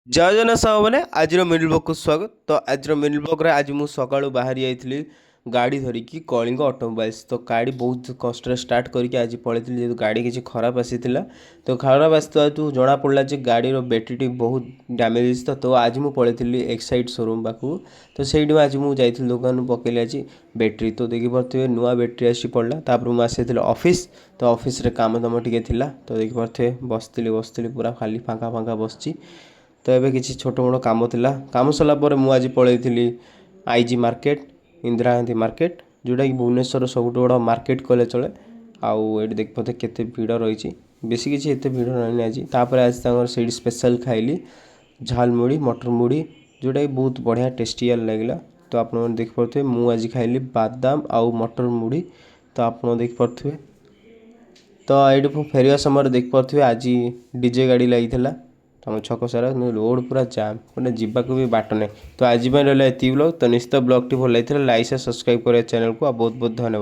ଜୟ ଜନ ସାଙ୍ଗମାନେ ଆଜିର ମିଡିଲ ବ୍ଲଗକୁ ସ୍ୱାଗତ। ତ ଆଜିର ମିଡିଲ ବ୍ଲଗରେ ଆଜି ମୁଁ ସକାଳୁ ବାହାରି ଯାଇଥିଲି ଗାଡ଼ି ଧରିକି କଳିଙ୍ଗ ଅଟୋମୋବାଇଲ୍ସ। ତ ଗାଡ଼ି ବହୁତ କଷ୍ଟରେ ଷ୍ଟାର୍ଟ କରିକି ଆଜି ପଳେଇଥିଲି, ଯେହେତୁ ଗାଡ଼ି କିଛି ଖରାପ ଆସିଥିଲା। ତ ଖରାପ ଆସିଥିବା ହେତୁ ଜଣାପଡ଼ିଲା ଯେ ଗାଡ଼ିର ବ୍ୟାଟେରୀଟି ବହୁତ ଡ୍ୟାମେଜ୍। ତ ଆଜି ମୁଁ ପଳେଇଥିଲି ଏକ୍ସାଇଟ୍ ସୋରୁମ୍ ପାଖକୁ। ତ ସେଇଠି ଆଜି ମୁଁ ଯାଇଥିଲି ଦୋକାନରୁ ପକେଇଲି ଆଜି ବ୍ୟାଟେରୀ। ତ ଦେଖିପାରୁଥିବେ ନୂଆ ବ୍ୟାଟେରୀ ଆସି ପଡ଼ିଲା। ତାପରେ ମୁଁ ଆସିଥିଲି ଅଫିସ୍। ତ ଅଫିସ୍ରେ କାମ ଦାମ ଟିକେ ଥିଲା। ତ ଦେଖିପାରୁଥିବେ ବସିଥିଲି ପୁରା ଖାଲି ଫାଙ୍କା ବସିଛି। ତ ଏବେ କିଛି ଛୋଟ ମୋଟ କାମ ଥିଲା, କାମ ସରିଲା ପରେ ମୁଁ ଆଜି ପଳେଇଥିଲି IG market, Indira Gandhi market, ଯେଉଁଟାକି ଭୁବନେଶ୍ୱରର ସବୁଠୁ ବଡ଼ ମାର୍କେଟ କହିଲେ ଚଳେ। ଆଉ ଏଠି ଦେଖିପାରୁଥିବେ କେତେ ଭିଡ଼ ରହିଛି, ବେଶୀ କିଛି ଏତେ ଭିଡ଼ ରହିନି ଆଜି। ତାପରେ ଆଜି ତାଙ୍କର ସେଇଠି ସ୍ପେଶାଲ୍ ଖାଇଲି ଝାଲମୁଢ଼ି ମଟର ମୁଢ଼ି, ଯେଉଁଟାକି ବହୁତ ବଢ଼ିଆ ଟେଷ୍ଟିୟାର ଲାଗିଲା। ତ ଆପଣମାନେ ଦେଖିପାରୁଥିବେ ମୁଁ ଆଜି ଖାଇଲି ବାଦାମ ଆଉ ମଟର ମୁଢ଼ି। ତ ଆପଣ ଦେଖିପାରୁଥିବେ। ତ ଏଇଠି ଫେରିବା ସମୟରେ ଦେଖିପାରୁଥିବେ ଆଜି ଡିଜେ ଗାଡ଼ି ଲାଗିଥିଲା ଆମ ଛକ ସାରା, ରୋଡ଼ ପୁରା ଜାମ୍, ମାନେ ଯିବାକୁ ବି ବାଟ ନାହିଁ। ତ ଆଜି ପାଇଁ ରହିଲା ଏତିକି ବ୍ଲଗ୍। ତ ନିଶ୍ଚିତ ବ୍ଲଗ୍ଟି ଭଲ ଲାଗିଥିଲା ଲାଇକ୍ ସବସ୍କ୍ରାଇବ୍ କରିବା ଚ୍ୟାନେଲକୁ। ଆଉ ବହୁତ ଧନ୍ୟବାଦ।